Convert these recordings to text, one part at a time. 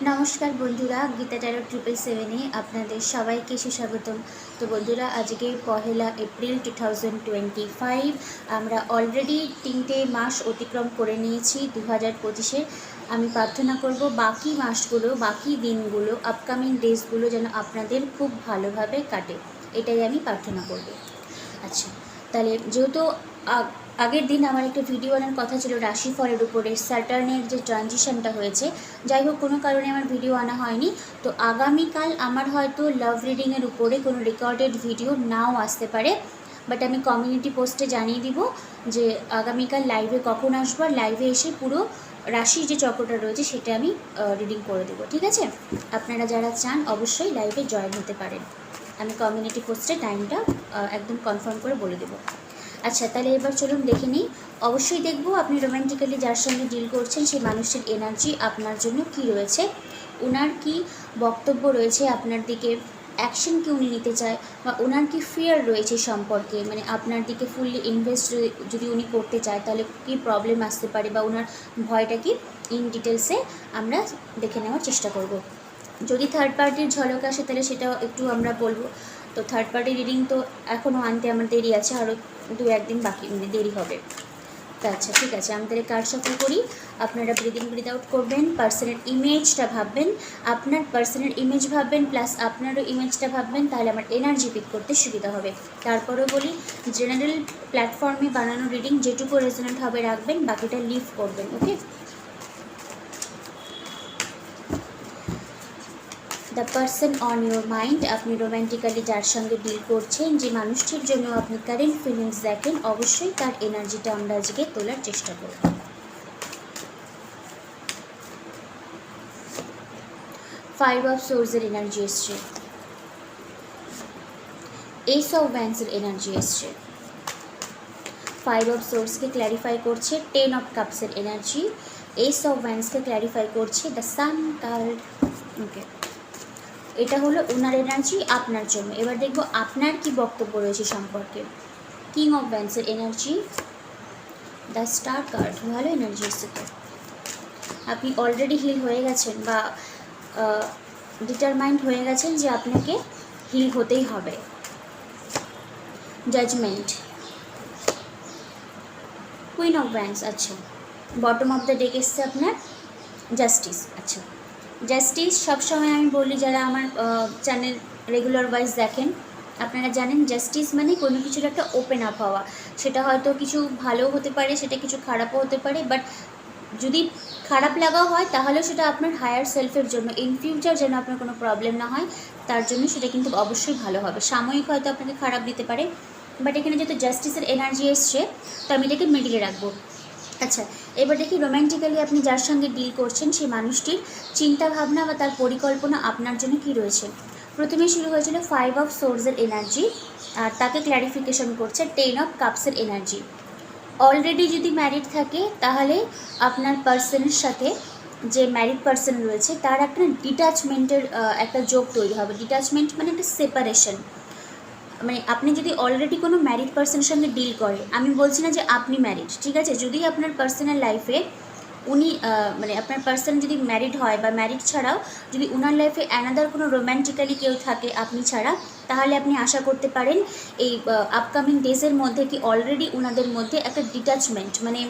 নমস্কার বন্ধুরা, গীতা ট্যারো 777-এ আপনাদের সবাইকে সুস্বাগতম। তো বন্ধুরা, আজকে 1 এপ্রিল 2025। আমরা অলরেডি 3টে মাস অতিক্রম করে নিয়েছি 2025-এর। আমি প্রার্থনা করব বাকি মাসগুলো, বাকি দিনগুলো, আপকামিং ডেজগুলো যেন আপনাদের খুব ভালোভাবে কাটে, এটাই আমি প্রার্থনা করব। আচ্ছা, তাহলে যেহেতু আগের দিন আমার একটা ভিডিও আনার কথা ছিল রাশিফলের উপরে, স্যাটার্নের যে ট্রানজিশনটা হয়েছে, যাই হোক কোনো কারণে আমার ভিডিও আনা হয়নি। তো আগামীকাল আমার হয়তো লাভ রিডিংয়ের উপরে কোনো রেকর্ডেড ভিডিও নাও আসতে পারে, বাট আমি কমিউনিটি পোস্টে জানিয়ে দিব যে আগামীকাল লাইভে কখন আসবো, আর লাইভে এসে পুরো রাশির যে চক্রটা রয়েছে সেটা আমি রিডিং করে দেবো। ঠিক আছে, আপনারা যারা চান অবশ্যই লাইভে জয়েন হতে পারেন। আমি কমিউনিটি পোস্টে টাইমটা একদম কনফার্ম করে বলে দেবো। আচ্ছা, তাহলে এবার চলুন দেখে নিই। অবশ্যই দেখব আপনি রোম্যান্টিক্যালি যার সঙ্গে ডিল করছেন সেই মানুষটির এনার্জি আপনার জন্য কি রয়েছে, ওনার কি বক্তব্য রয়েছে আপনার দিকে, অ্যাকশন কি উনি নিতে চায়, বা ওনার কি ফিয়ার রয়েছে সম্পর্কে, মানে আপনার দিকে ফুললি ইনভেস্ট যদি উনি করতে চায় তাহলে কি প্রবলেম আসতে পারে, বা ওনার ভয়টা কি, ইন ডিটেলসে আমরা দেখে নেওয়ার চেষ্টা করব। যদি থার্ড পার্টির ঝলক আসে তাহলে সেটাও একটু আমরা বলবো। তো থার্ড পার্টি রিডিং তো এখনও আনতে আমার দেরি আছে, আরও 2-1 দিন বাকি, মানে দেরি হবে। তা আচ্ছা, ঠিক আছে, আমি তাহলে কার্ড শাফল করি। আপনারা ব্রিথ ইন ব্রিথ আউট করবেন, পার্সনের ইমেজটা ভাববেন, আপনার পার্সনের ইমেজ ভাববেন, প্লাস আপনারও ইমেজটা ভাববেন, তাহলে আমার এনার্জি পিক করতে সুবিধা হবে। তারপরেও বলি, জেনারেল প্ল্যাটফর্মে বানানো রিডিং যেটুকু রেজোনেন্ট হবে রাখবেন, বাকিটা লিভ করবেন। Okay, the person on your mind, আপনি রোম্যান্টিক্যালি যার সঙ্গে ডিল করছেন, যে মানুষটির জন্য আপনি কারেন্ট ফিলিংস দেখেন, অবশ্যই তার এনার্জিটা আমরা আজকে তোলার চেষ্টা করব। 5 অফ সোর্সের এনার্জি এসছে, এইস অফ ওয়ান্সের এনার্জি এসছে, 5 অফ সোর্সকে ক্ল্যারিফাই করছে 10 অফ কাপসের এনার্জি, এইস অফ ওয়ান্সকে ক্ল্যারিফাই করছে দ্য সান কার্ড। ওকে, এটা হলো ওনার এনার্জি আপনার জন্য। এবার দেখবো আপনার কি বক্তব্য রয়েছে সম্পর্কে। কিং অফ ওয়ান্সের এনার্জি, দ্য স্টার কার্ড, ভালো এনার্জি এসছে। তো আপনি অলরেডি হিল হয়ে গেছেন, বা ডিটারমাইন্ড হয়ে গেছেন যে আপনাকে হিল হতেই হবে। জাজমেন্ট, কুইন অফ ওয়ান্স, আচ্ছা, বটম অফ দ্য ডেক এসছে আপনার জাস্টিস। আচ্ছা, জাস্টিস সবসময় আমি বলি, যারা আমার চ্যানেল রেগুলার ওয়াইজ দেখেন আপনারা জানেন জাস্টিস মানে কোনো কিছুর একটা ওপেন আপ হওয়া। সেটা হয়তো কিছু ভালো হতে পারে, সেটা কিছু খারাপও হতে পারে, বাট যদি খারাপ লাগাও হয় তাহলেও সেটা আপনার হায়ার সেলফের জন্য, ইন ফিউচার যেন আপনার কোনো প্রবলেম না হয় তার জন্য সেটা কিন্তু অবশ্যই ভালো হবে। সাময়িক হয়তো আপনাকে খারাপ দিতে পারে, বাট এখানে যেহেতু জাস্টিসের এনার্জি এসছে তো আমি এটাকে মিডিলে রাখবো। আচ্ছা, এবার দেখি রোম্যান্টিক্যালি আপনি যার সঙ্গে ডিল করছেন সেই মানুষটির চিন্তাভাবনা বা তার পরিকল্পনা আপনার জন্য কী রয়েছে। প্রথমে শুরু হয়েছিল 5 অফ সোর্সের এনার্জি, আর তাকে ক্ল্যারিফিকেশন করছে 10 অফ কাপসের এনার্জি। অলরেডি যদি ম্যারিড থাকে তাহলে আপনার পার্সনের সাথে, যে ম্যারিড পার্সন রয়েছে তার একটা ডিট্যাচমেন্টের একটা যোগ তৈরি হবে। ডিট্যাচমেন্ট মানে একটা সেপারেশন, মানে আপনি যদি অলরেডি কোনো ম্যারিড পার্সনের সঙ্গে ডিল করে, আমি বলছি না যে আপনি ম্যারিড, ঠিক আছে, যদি আপনার পার্সোনাল লাইফে উনি মানে আপনার পার্সন যদি ম্যারিড হয় বা ম্যারিড ছাড়াও যদি ওনার লাইফে অ্যানাদার কোনো রোম্যান্টিক্যালি কেউ থাকে আপনি ছাড়া, তাহলে আপনি আশা করতে পারেন এই আপকামিং ডেজের মধ্যে কি অলরেডি ওনাদের মধ্যে একটা ডিট্যাচমেন্ট, মানে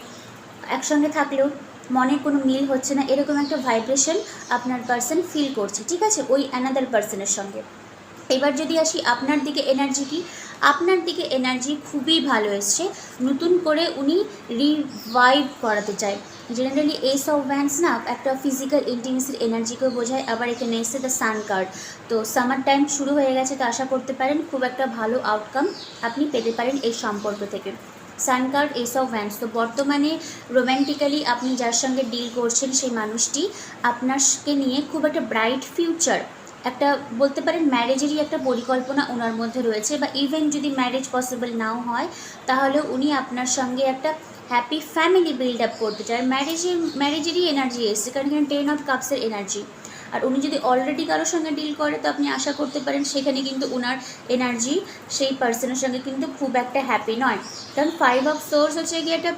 একসঙ্গে থাকলেও মনে কোনো মিল হচ্ছে না, এরকম একটা ভাইব্রেশন আপনার পার্সন ফিল করছে, ঠিক আছে, ওই অ্যানাদার পার্সনের সঙ্গে। এবার যদি আসি আপনার দিকে এনার্জি কি, আপনার দিকে এনার্জি খুবই ভালো এসছে, নতুন করে উনি রিভাইভ করাতে চায়। জেনারেলি এইস অফ ওয়ান্স না একটা ফিজিক্যাল ইন্টিমেসির এনার্জিকেও বোঝায়, আবার এখানে এসছে দ্য সান কার্ড। তো সামার টাইম শুরু হয়ে গেছে, তো আশা করতে পারেন খুব একটা ভালো আউটকাম আপনি পেতে পারেন এই সম্পর্ক থেকে। Sun card, ace of wands. তো বর্তমানে রোম্যান্টিক্যালি আপনি যার সঙ্গে ডিল করছেন সেই মানুষটি আপনাকে নিয়ে খুব একটা ব্রাইট ফিউচার, একটা বলতে পারেন ম্যারেজেরই একটা পরিকল্পনা ওনার মধ্যে রয়েছে, বা ইভেন যদি ম্যারেজ পসিবল নাও হয় তাহলে উনি আপনার সঙ্গে একটা হ্যাপি ফ্যামিলি বিল্ড আপ করতে চায়। ম্যারেজেরই এনার্জি এসছে, কারণ এখানে 10 অফ কাপসের এনার্জি। আর উনি যদি অলরেডি কারোর সঙ্গে ডিল করে তো আপনি আশা করতে পারেন সেখানে কিন্তু ওনার এনার্জি সেই পার্সনের সঙ্গে কিন্তু খুব একটা হ্যাপি নয়, কারণ 5 অফ সোর্স হচ্ছে গিয়ে একটা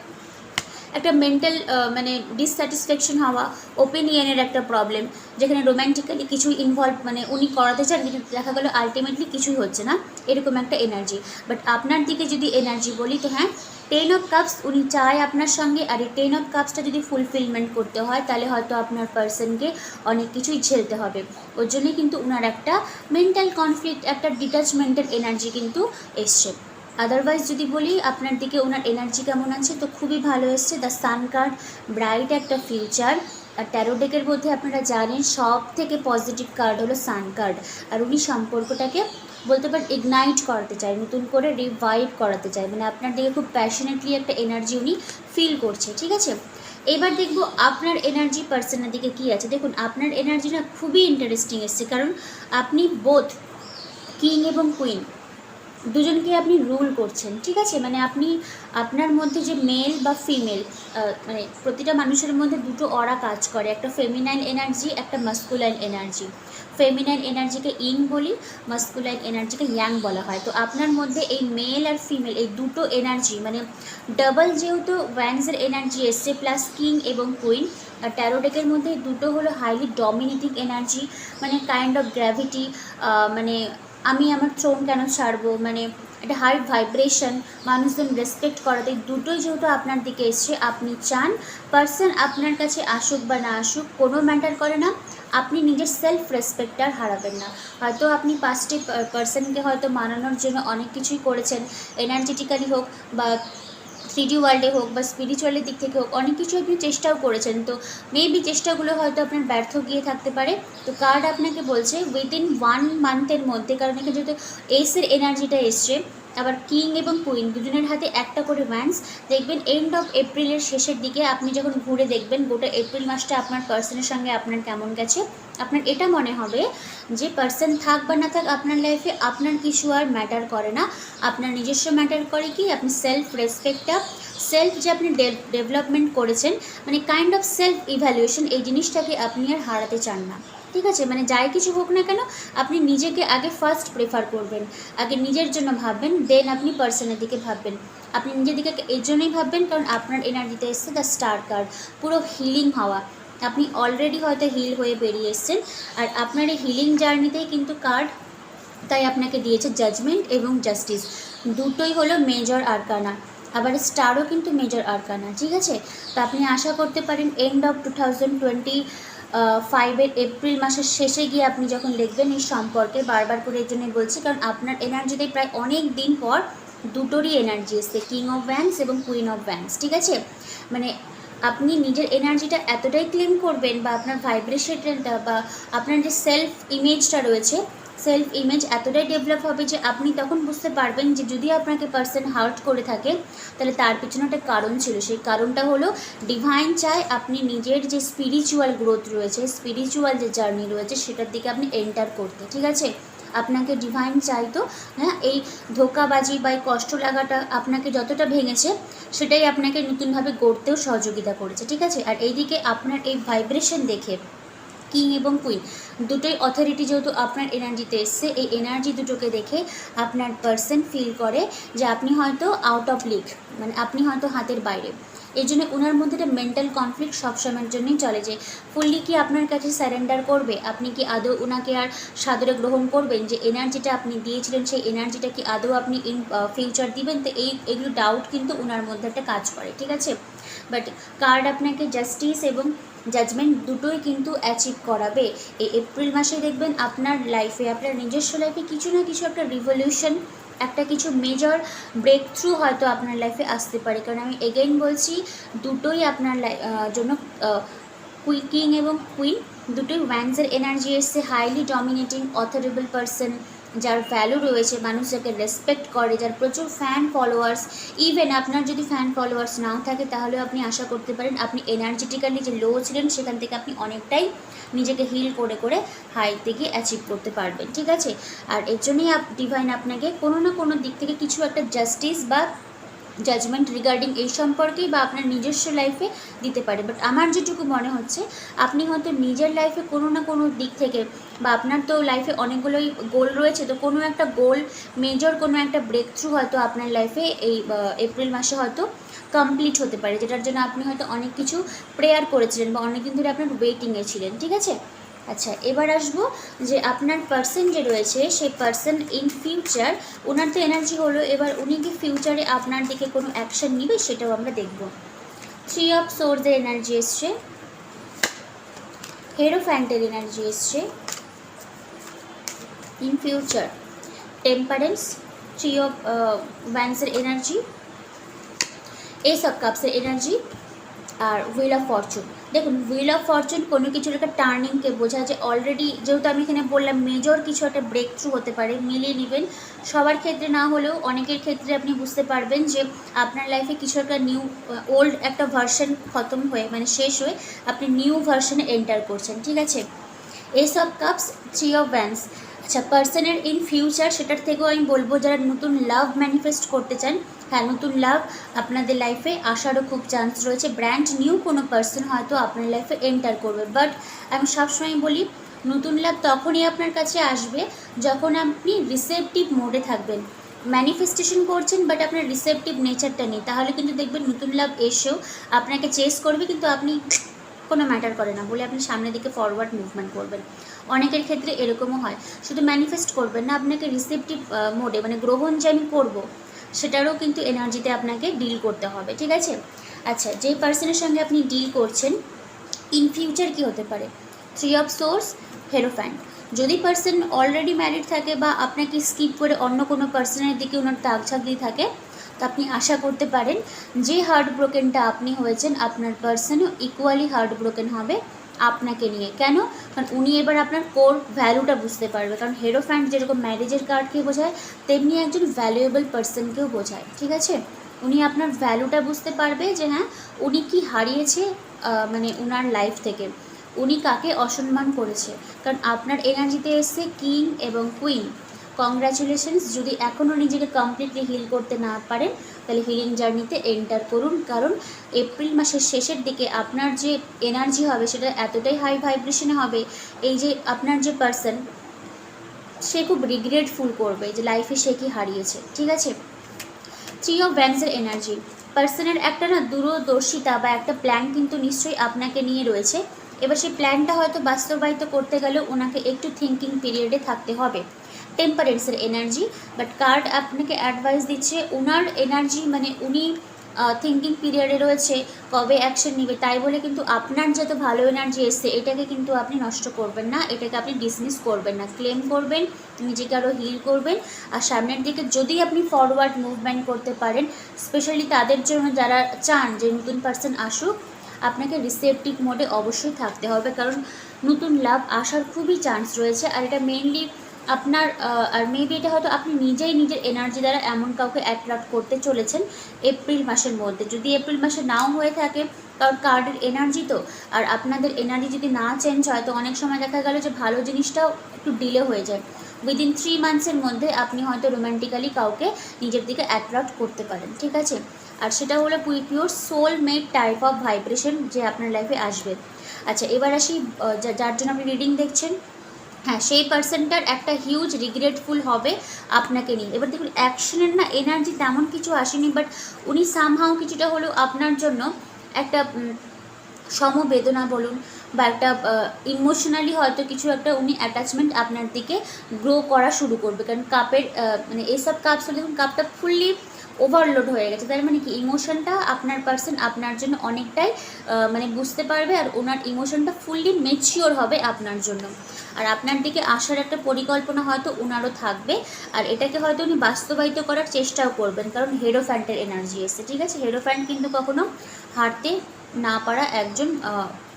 একটা মেন্টাল মানে ডিসস্যাটিসফ্যাকশন হওয়া, ওপিনিয়নের একটা প্রবলেম, যেখানে রোম্যান্টিক্যালি কিছু ইনভলভ মানে উনি করাতে চান কিন্তু দেখা গেলো আলটিমেটলি কিছুই হচ্ছে না, এরকম একটা এনার্জি। বাট আপনার দিকে যদি এনার্জি বলি তো হ্যাঁ, 10 অফ কাপস উনি চায় আপনার সঙ্গে, আর এই 10 অফ কাপসটা যদি ফুলফিলমেন্ট করতে হয় তাহলে হয়তো আপনার পার্সনকে অনেক কিছুই ঝেলতে হবে। ওর জন্যই কিন্তু ওনার একটা মেন্টাল কনফ্লিক্ট, একটা ডিটাচমেন্টের এনার্জি কিন্তু এসছে। আদারওয়াইজ যদি বলি আপনার দিকে ওনার এনার্জি কেমন আছে, তো খুবই ভালো এসছে। দ্য সান কার্ড, ব্রাইট একটা ফিউচার। আর ট্যারো ডেকের মধ্যে আপনারা জানেন সব থেকে পজিটিভ কার্ড হলো সান কার্ড। আর উনি সম্পর্কটাকে বলতে পারেন ইগনাইট করাতে চায়, নতুন করে রিভাইভ করাতে চায়, মানে আপনার দিকে খুব প্যাশনেটলি একটা এনার্জি উনি ফিল করছে, ঠিক আছে। এবার দেখব আপনার এনার্জি পার্সনের দিকে কী আছে। দেখুন আপনার এনার্জি না খুবই ইন্টারেস্টিং এসছে, কারণ আপনি বোথ কিং এবং কুইন দুজনকে আপনি রুল করছেন, ঠিক আছে। মানে আপনি আপনার মধ্যে যে মেল বা ফিমেল, মানে প্রতিটা মানুষের মধ্যে দুটো অরা কাজ করে, একটা ফেমিনাইন এনার্জি, একটা মাস্কুলাইন এনার্জি। ফেমিনাইন এনার্জিকে ইং বলি, মাস্কুলাইন এনার্জিকে ইয়াং বলা হয়। তো আপনার মধ্যে এই মেল আর ফিমেল এই দুটো এনার্জি মানে ডাবল, যেহেতু ওয়ান্সের এনার্জি এসছে প্লাস কিং এবং কুইন, আর ট্যারো ডেকের মধ্যে দুটো হলো হাইলি ডমিনেটিং এনার্জি, মানে কাইন্ড অফ গ্র্যাভিটি, মানে আমি আমার থ্রোন কেন ছাড়বো, মানে একটা হাই ভাইব্রেশন, মানুষজন রেসপেক্ট করাতে, দুটোই যেহেতু আপনার দিকে এসছে, আপনি চান পার্সন আপনার কাছে আসুক বা না আসুক কোনো ম্যাটার করে না, আপনি নিজের সেলফ রেসপেক্ট আর হারাবেন না। হয়তো আপনি পাঁচটি পার্সনকে হয়তো মানানোর জন্য অনেক কিছুই করেছেন, এনার্জেটিক্যালি হোক বা 3D ওয়ার্ল্ডে হোক বা স্পিরিচুয়ালের দিক থেকে হোক, অনেক কিছু আপনি চেষ্টাও করেছেন, তো মেবি চেষ্টাগুলো হয়তো আপনার ব্যর্থ গিয়ে থাকতে পারে। তো কার্ড আপনাকে বলছে উইদিন 1 মান্থের মধ্যে, কারণ এখানে যেহেতু এসের এনার্জিটা এসছে, আবার কিং এবং কুইন দুজনের হাতে একটা করে ওয়ান্স, দেখবেন এন্ড অফ এপ্রিলের শেষের দিকে আপনি যখন ঘুরে দেখবেন গোটা এপ্রিল মাসটা আপনার পার্সনের সঙ্গে আপনার কেমন গেছে, আপনার এটা মনে হবে যে পার্সন থাক বা না থাক আপনার লাইফে আপনার কিছু আর ম্যাটার করে না, আপনার নিজস্ব ম্যাটার করে কি আপনি সেলফ রেসপেক্টটা, সেলফ যে আপনি ডেভেলপমেন্ট করেছেন, মানে কাইন্ড অফ সেলফ ইভ্যালুয়েশন, এই জিনিসটাকে আপনি আর হারাতে চান না, ঠিক আছে। মানে যাই কিছু হোক না কেন আপনি নিজেকে আগে ফার্স্ট প্রেফার করবেন, আগে নিজের জন্য ভাববেন, দেন আপনি পার্সনের দিকে ভাববেন। আপনি নিজের দিকে এই জন্যই ভাববেন কারণ আপনার এনার্জিতে এসছে দ্য স্টার কার্ড, পুরো হিলিং হওয়া, আপনি অলরেডি হয়তো হিল হয়ে বেরিয়ে এসছেন, আর আপনার এই হিলিং জার্নিতেই কিন্তু কার্ড তাই আপনাকে দিয়েছে জাজমেন্ট এবং জাস্টিস, দুটোই হলো মেজর আরকানা, আবার স্টারও কিন্তু মেজর আরকানা, ঠিক আছে। তো আপনি আশা করতে পারেন এন্ড অফ 2025-এর এপ্রিল মাসের শেষে গিয়ে আপনি যখন লিখবেন এই সম্পর্কে, বারবার করে এর জন্যই বলছি কারণ আপনার এনার্জিতে প্রায় অনেক দিন পর দুটোরই এনার্জি এসছে, কিং অফ ওয়ান্স এবং কুইন অফ ওয়ান্স, ঠিক আছে। মানে আপনি নিজের এনার্জিটা এতটাই ক্লেম করবেন বা আপনার ভাইব্রেশনটা বা আপনার যে সেলফ ইমেজটা রয়েছে, সেলফ ইমেজ এতটাই ডেভেলপ হবে যে আপনি তখন বুঝতে পারবেন যে যদি আপনাকে পার্সন হার্ট করে থাকে তাহলে তার পিছনে একটা কারণ ছিল, সেই কারণটা হলো ডিভাইন চায় আপনি নিজের যে স্পিরিচুয়াল গ্রোথ রয়েছে, স্পিরিচুয়াল যে জার্নি রয়েছে সেটার দিকে আপনি এন্টার করতে, ঠিক আছে। আপনাকে ডিভাইন চাইতো, হ্যাঁ, এই ধোকাবাজি বা এই কষ্ট লাগাটা আপনাকে যতটা ভেঙেছে সেটাই আপনাকে নতুনভাবে গড়তেও সহযোগিতা করেছে, ঠিক আছে। আর এইদিকে আপনার এই ভাইব্রেশন দেখে কিং এবং কুইন দুটোই অথরিটি যেহেতু আপনার এনার্জিতে এসছে, এই এনার্জি দুটোকে দেখে আপনার পার্সন ফিল করে যে আপনি হয়তো আউট অফ লিগ, মানে আপনি হয়তো হাতের বাইরে, এই জন্য ওনার মধ্যে একটা মেন্টাল কনফ্লিক্ট সবসময়ের জন্যই চলে যে ফুললি কি আপনার কাছে স্যারেন্ডার করবে, আপনি কি আদৌ ওনাকে আর সাদরে গ্রহণ করবেন, যে এনার্জিটা আপনি দিয়েছিলেন সেই এনার্জিটা কি আদৌ আপনি ইন ফিউচার দিবেন, তো এগুলো ডাউট কিন্তু ওনার মধ্যে একটা কাজ করে, ঠিক আছে। বাট কার্ড আপনাকে জাস্টিস এবং জাজমেন্ট দুটোই কিন্তু অ্যাচিভ করাবে। এই এপ্রিল মাসে দেখবেন আপনার লাইফে, আপনার নিজস্ব লাইফে কিছু না কিছু একটা রিভলিউশন, একটা কিছু মেজর ব্রেক থ্রু হয়তো আপনার লাইফে আসতে পারে, কারণ আমি এগেইন বলছি দুটোই আপনার জন্য কিং এবং কুইন দুটোই ওয়ান্সের এনার্জি এসছে, হাইলি ডমিনেটিং অথরেবল পার্সন, যার ভ্যালু রয়েছে, মানুষ যাকে রেসপেক্ট করে, যার প্রচুর ফ্যান ফলোয়ার্স, ইভেন আপনার যদি ফ্যান ফলোয়ার্স নাও থাকে তাহলেও আপনি আশা করতে পারেন আপনি এনার্জেটিক্যালি যে লো ছিলেন সেখান থেকে আপনি অনেকটাই নিজেকে হিল করে করে হাইতে গিয়ে অ্যাচিভ করতে পারবেন, ঠিক আছে। আর এর জন্যই ডিভাইন আপনাকে কোনো না কোনো দিক থেকে কিছু একটা জাস্টিস বা জাজমেন্ট রিগার্ডিং এই সম্পর্কেই বা আপনার নিজস্ব লাইফে দিতে পারে। বাট আমার যেটুকু মনে হচ্ছে আপনি হয়তো নিজের লাইফে কোনো না কোনো দিক থেকে, বা আপনার তো লাইফে অনেকগুলোই গোল রয়েছে, তো কোনো একটা গোল, মেজর কোনো একটা ব্রেক থ্রু হয়তো আপনার লাইফে এই এপ্রিল মাসে হয়তো কমপ্লিট হতে পারে, যেটার জন্য আপনি হয়তো অনেক কিছু প্রেয়ার করেছিলেন বা অনেক দিন ধরে আপনার ওয়েটিংয়ে ছিলেন। ঠিক আছে, আচ্ছা এবার আসবো যে আপনার পার্সন যে রয়েছে সেই পার্সন ইন ফিউচার, ওনার তো এনার্জি হলো, এবার উনি কি ফিউচারে আপনার দিকে কোনো অ্যাকশন নিবে সেটাও আমরা দেখব। 3 অফ সোর্সের এনার্জি এসছে, হেরোফ্যান্টের এনার্জি এসছে ইন ফিউচার, টেম্পারেন্স, 3 অফ ওয়ান্সের এনার্জি, এস অফ কাপসের এনার্জি, আর হুইল অফ ফরচুন। দেখুন হুইল অফ ফরচুন কোনো কিছুর একটা টার্নিংকে বোঝায়, যে অলরেডি যেহেতু আমি এখানে বললাম মেজর কিছু একটা ব্রেক থ্রু হতে পারে, মিলিয়ে নেবেন। সবার ক্ষেত্রে না হলেও অনেকের ক্ষেত্রে আপনি বুঝতে পারবেন যে আপনার লাইফে কিছু একটা নিউ, ওল্ড একটা ভার্সন খতম হয়ে মানে শেষ হয়ে আপনি নিউ ভার্সনে এন্টার করছেন। ঠিক আছে, S of cups, 3 of wands. আচ্ছা পার্সনের ইন ফিউচার, সেটার থেকেও আমি বলবো যারা নতুন লাভ ম্যানিফেস্ট করতে চান, হ্যাঁ নতুন লাভ আপনাদের লাইফে আসারও খুব চান্স রয়েছে। ব্র্যান্ড নিউ কোনো পার্সন হয়তো আপনার লাইফে এন্টার করবে, বাট আমি সবসময় বলি নতুন লাভ তখনই আপনার কাছে আসবে যখন আপনি রিসেপটিভ মোডে থাকবেন। ম্যানিফেস্টেশন করছেন বাট আপনার রিসেপটিভ নেচারটা নেই, তাহলে কিন্তু দেখবেন নতুন লাভ এসেও আপনাকে চেস করবে, কিন্তু আপনি কোনো ম্যাটার করে না বলে আপনি সামনের দিকে ফরওয়ার্ড মুভমেন্ট করবেন। অনেকের ক্ষেত্রে এরকমও হয়, শুধু ম্যানিফেস্ট করবেন না, আপনাকে রিসেপটিভ মোডে মানে গ্রহণ যে আমি করবো সেটারও কিন্তু এনার্জিতে আপনাকে ডিল করতে হবে। ঠিক আছে, আচ্ছা যেই পার্সনের সঙ্গে আপনি ডিল করছেন ইন ফিউচার কী হতে পারে, 3 অফ সোর্স, হেরোফ্যান্ট। যদি পার্সন অলরেডি ম্যারিড থাকে বা আপনাকে স্কিপ করে অন্য কোনো পার্সনের দিকে ওনার তাক ঝাঁকলি থাকে, তো আপনি আশা করতে পারেন যে হার্ট ব্রোকেনটা আপনি হয়েছেন আপনার পার্সনও ইকুয়ালি হার্ট ব্রোকেন হবে আপনাকে নিয়ে। কেন? কারণ উনি এবার আপনার কোর ভ্যালুটা বুঝতে পারবে, কারণ হেরোফ্যান্ট যেরকম ম্যারেজের কার্ডকে বোঝায় তেমনি একজন ভ্যালুয়েবল পার্সনকেও বোঝায়। ঠিক আছে, উনি আপনার ভ্যালুটা বুঝতে পারবে যে হ্যাঁ উনি কি হারিয়েছে মানে ওনার লাইফ থেকে, উনি কাকে অসম্মান করেছে, কারণ আপনার এনার্জিতে এসছে কিং এবং কুইন। কংগ্র্যাচুলেশনস, যদি এখনও নিজেকে কমপ্লিটলি হিল করতে না পারেন তাহলে হিলিং জার্নিতে এন্টার করুন, কারণ এপ্রিল মাসের শেষের দিকে আপনার যে এনার্জি হবে সেটা এতটাই হাই ভাইব্রেশনে হবে, এই যে আপনার যে পার্সন সে খুব রিগ্রেটফুল করবে যে লাইফে সে কি হারিয়েছে। ঠিক আছে, 3 অফ ওয়ান্সের এনার্জি, পার্সনের একটা না দূরদর্শিতা বা একটা প্ল্যান কিন্তু নিশ্চয়ই আপনাকে নিয়ে রয়েছে। এবার সেই প্ল্যানটা হয়তো বাস্তবায়িত করতে গেলেও ওনাকে একটু থিঙ্কিং পিরিয়ডে থাকতে হবে। টেম্পারেন্সের এনার্জি, বাট কার্ড আপনাকে অ্যাডভাইস দিচ্ছে ওনার এনার্জি মানে উনি থিঙ্কিং পিরিয়ডে রয়েছে, কবে অ্যাকশন নেবে, তাই বলে কিন্তু আপনার যত ভালো এনার্জি এসছে এটাকে কিন্তু আপনি নষ্ট করবেন না, এটাকে আপনি ডিসমিস করবেন না, ক্লেম করবেন, নিজেকে আরও হিল করবেন। আর সামনের দিকে যদি আপনি ফরওয়ার্ড মুভমেন্ট করতে পারেন, স্পেশালি তাদের জন্য যারা চান যে নতুন পার্সন আসুক, আপনাকে রিসেপটিভ মোডে অবশ্যই থাকতে হবে, কারণ নতুন লাভ আসার খুবই চান্স রয়েছে। আর এটা মেইনলি আপনার আর মেবি এটা হয়তো আপনি নিজেই নিজের এনার্জি দ্বারা এমন কাউকে অ্যাট্রাক্ট করতে চলেছেন এপ্রিল মাসের মধ্যে। যদি এপ্রিল মাসে নাও হয়ে থাকে, কারণ কার্ডের এনার্জি তো, আর আপনাদের এনার্জি যদি না চেঞ্জ হয় তো অনেক সময় দেখা গেল যে ভালো জিনিসটাও একটু ডিলে হয়ে যায়। উইদিন 3 মান্থসের মধ্যে আপনি হয়তো রোম্যান্টিক্যালি কাউকে নিজের দিকে অ্যাট্রাক্ট করতে পারেন। ঠিক আছে, আর সেটা হলো pure soulmate type of vibration যে আপনার লাইফে আসবে। আচ্ছা এবার আসি যার জন্য আপনি রিডিং দেখছেন, হ্যাঁ সেই পার্সনটার একটা হিউজ রিগ্রেটফুল হবে আপনাকে নিয়ে। এবার দেখুন অ্যাকশনের না এনার্জি তেমন কিছু আসেনি, বাট উনি সামহাও কিছুটা হলেও আপনার জন্য একটা সমবেদনা বলুন বা একটা ইমোশনালি হয়তো কিছু একটা উনি অ্যাটাচমেন্ট আপনার দিকে গ্রো করা শুরু করবে, কারণ কাপের মানে এইসব কাপস দেখুন কাপটা ফুললি ওভারলোড হয়ে গেছে, তার মানে কি ইমোশনটা আপনার পার্সন আপনার জন্য অনেকটাই মানে বুঝতে পারবে, আর ওনার ইমোশনটা ফুললি ম্যাচিওর হবে আপনার জন্য, আর আপনার দিকে আসার একটা পরিকল্পনা হয়তো ওনারও থাকবে, আর এটাকে হয়তো উনি বাস্তবায়িত করার চেষ্টাও করবেন, কারণ হেরোফ্যান্টের এনার্জি এসছে। ঠিক আছে, হেরোফ্যান্ট কিন্তু কখনো হারতে না পারা একজন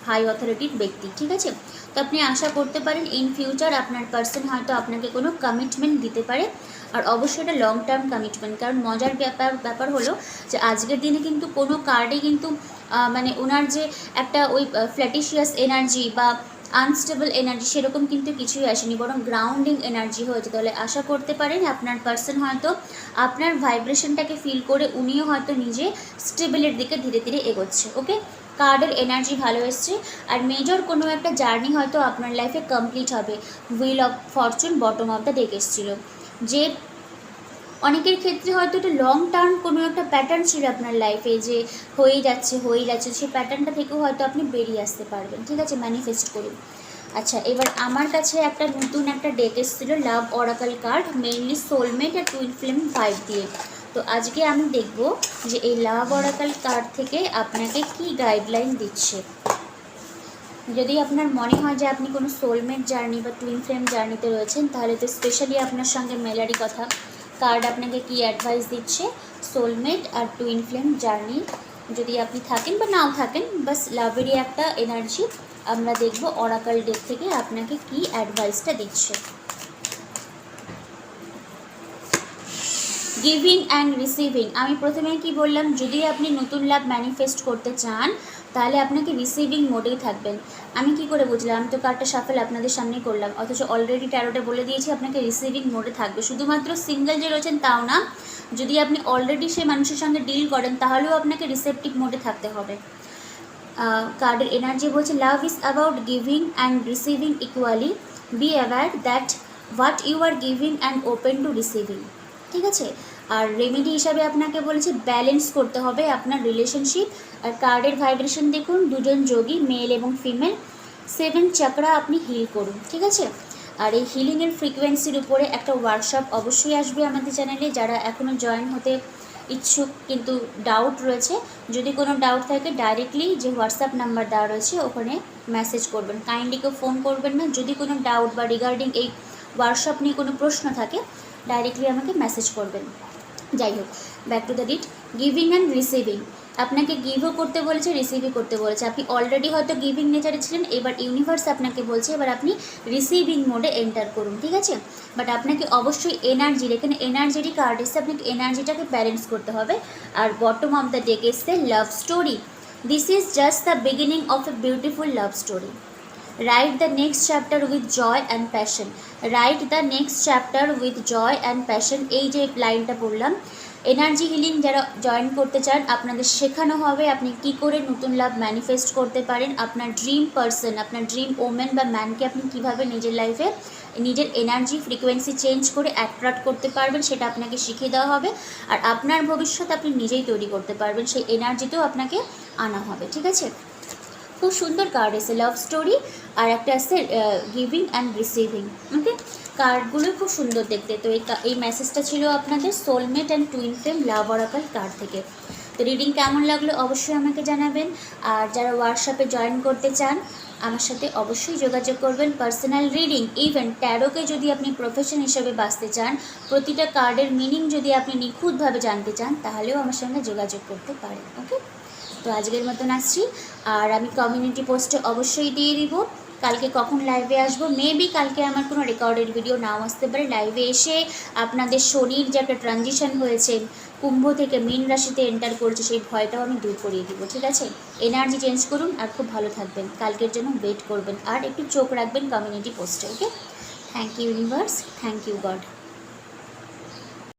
হাই অথরিটির ব্যক্তি। ঠিক আছে, তো আপনি আশা করতে পারেন ইন ফিউচার আপনার পার্সন হয়তো আপনাকে কোনো কমিটমেন্ট দিতে পারে, আর অবশ্যই এটা লং টার্ম কমিটমেন্ট, কারণ মজার ব্যাপার হলো যে আজকের দিনে কিন্তু কোনো কার্ডে কিন্তু মানে ওনার যে একটা ওই ফ্ল্যাটিশিয়াস এনার্জি বা আনস্টেবল এনার্জি সেরকম কিন্তু কিছুই আসেনি, বরং গ্রাউন্ডিং এনার্জি হয়েছে। তাহলে আশা করতে পারেন আপনার পার্সন হয়তো আপনার ভাইব্রেশনটাকে ফিল করে উনিও হয়তো নিজে স্টেবলের দিকে ধীরে ধীরে এগোচ্ছে। ওকে, কার্ডের এনার্জি ভালো এসছে। আর মেজর কোনো একটা জার্নি হয়তো আপনার লাইফে কমপ্লিট হবে। Wheel of Fortune bottom of the day এসেছিলো, যে অনেকের ক্ষেত্রে হয়তো এটা লং টার্ম কোনো একটা প্যাটার্ন ছিল আপনার লাইফে, যে হয়েই যাচ্ছে, সেই প্যাটার্নটা থেকেও হয়তো আপনি বেরিয়ে আসতে পারবেন। ঠিক আছে, ম্যানিফেস্ট করুন। আচ্ছা, এবার আমার কাছে একটা নতুন একটা ডেক এসেছিলো, লাভ অরাকল কার্ড, মেইনলি সোলমেট আর টুইন ফ্লেম ভাইব দিয়ে। তো আজকে আমি দেখব যে এই লাভ অরাকল কার্ড থেকে আপনাকে কি গাইডলাইন দিচ্ছে। যদি আপনার মনে হয় যে আপনি কোনো সোলমেট জার্নি বা টুইন ফ্লেম জার্নিতে রয়েছেন, তাহলে তো স্পেশালি আপনার সঙ্গে মেলারই কথা। কার্ড আপনাকে কি অ্যাডভাইস দিচ্ছে সোলমেট আর টুইন ফ্লেম জার্নি যদি আপনি থাকেন বা নাও থাকেন, বাস লাভেরই একটা এনার্জি আমরা দেখব অরাকল ডেক থেকে আপনাকে কি অ্যাডভাইসটা দিচ্ছে। গিভিং অ্যান্ড রিসিভিং, আমি প্রথমে কি বললাম, যদি আপনি নতুন লাভ ম্যানিফেস্ট করতে চান তাহলে আপনাকে রিসিভিং মোডেই থাকবেন। আমি কি করে বুঝলাম, আমি তো কার্ডটা শাফল আপনাদের সামনে করলাম, অথচ অলরেডি ট্যারোটে বলে দিয়েছি আপনাকে রিসিভিং মোডে থাকবে। শুধুমাত্র সিঙ্গেল যে রয়েছেন তাও না, যদি আপনি অলরেডি সেই মানুষের সঙ্গে ডিল করেন তাহলেও আপনাকে রিসেপটিভ মোডে থাকতে হবে। কার্ডের এনার্জি বলছে love is about giving and receiving equally, be aware that what you are giving and open to receiving. ঠিক আছে, আর রেমেডি হিসাবে আপনাকে বলেছে ব্যালেন্স করতে হবে আপনার রিলেশনশিপ। আর কার্ডের ভাইব্রেশন দেখুন, দুজন যোগী, মেল এবং ফিমেল, 7 চাকরা আপনি হিল করুন। ঠিক আছে, আর এই হিলিংয়ের ফ্রিকোয়েন্সির উপরে একটা ওয়ার্কশপ অবশ্যই আসবে আমাদের চ্যানেলে। যারা এখনও জয়েন হতে ইচ্ছুক কিন্তু ডাউট রয়েছে, যদি কোনো ডাউট থাকে ডাইরেক্টলি যে হোয়াটসঅ্যাপ নাম্বার দেওয়া রয়েছে ওখানে মেসেজ করবেন, কাইন্ডলি কেউ ফোন করবেন না। যদি কোনো ডাউট বা রিগার্ডিং এই ওয়ার্কশপ নিয়ে কোনো প্রশ্ন থাকে ডাইরেক্টলি আমাকে মেসেজ করবেন। যাই হোক, back to the read. Giving and receiving, আপনাকে গিভও করতে বলেছে, রিসিভই করতে বলেছে। আপনি অলরেডি হয়তো গিভিং নেচারে ছিলেন, এবার ইউনিভার্স আপনাকে বলছে এবার আপনি রিসিভিং মোডে এন্টার করুন। ঠিক আছে, বাট আপনাকে অবশ্যই এনার্জির, এখানে এনার্জিরই কার্ড এসছে, আপনাকে এনার্জিটাকে ব্যালেন্স করতে হবে। আর বটম অফ দ্য ডেক এসছে love story, this is just the beginning of a beautiful love story. Right the next chapter with joy and passion, right the next chapter with joy and passion. এই যে লাইনটা পড়লাম, energy healing যারা join করতে চান আপনাদের শেখানো হবে আপনি কি করে নতুন লাভ ম্যানিফেস্ট করতে পারেন। আপনার ড্রিম পারসন, আপনার ড্রিম ওমেন বা ম্যানকে আপনি কীভাবে নিজের লাইফে নিজের এনার্জি ফ্রিকোয়েন্সি চেঞ্জ করে অ্যাট্রাক্ট করতে পারবেন সেটা আপনাকে শিখিয়ে দেওয়া হবে। আর আপনার ভবিষ্যৎ আপনি নিজেই তৈরি করতে পারবেন, সেই এনার্জিতেও আপনাকে আনা হবে। ঠিক আছে, খুব সুন্দর কার্ড এসে লাভ স্টোরি, আর একটা আসছে গিভিং অ্যান্ড রিসিভিং। ওকে, কার্ডগুলো খুব সুন্দর দেখতে। তো এই মেসেজটা ছিল আপনাদের soulmate and twin flame love oracle card থেকে। তো রিডিং কেমন লাগলো অবশ্যই আমাকে জানাবেন। আর যারা ওয়ার্কশপে জয়েন করতে চান আমার সাথে অবশ্যই যোগাযোগ করবেন। পার্সোনাল রিডিং, ইভেন ট্যারোকে যদি আপনি প্রফেশন হিসেবে বাঁচতে চান, প্রতিটা কার্ডের মিনিং যদি আপনি নিখুঁতভাবে জানতে চান, তাহলেও আমার সঙ্গে যোগাযোগ করতে পারেন। ওকে, তো আজকের মতন আসছি। আর আমি কমিউনিটি পোস্টে অবশ্যই দিয়ে দিব কালকে কখন লাইভে আসবো। মেবি কালকে আমার কোনো রেকর্ডেড ভিডিও নাও আসতে পারে। লাইভে এসে আপনাদের শনির যে একটা ট্রানজিশন হয়েছে, কুম্ভ থেকে মীন রাশিতে এন্টার করছে, সেই ভয়টাও আমি দূর করিয়ে দিব। ঠিক আছে, এনার্জি চেঞ্জ করুন আর খুব ভালো থাকবেন। কালকের জন্য ওয়েট করবেন আর একটু চোখ রাখবেন কমিউনিটি পোস্টে। Okay, thank you universe, thank you god.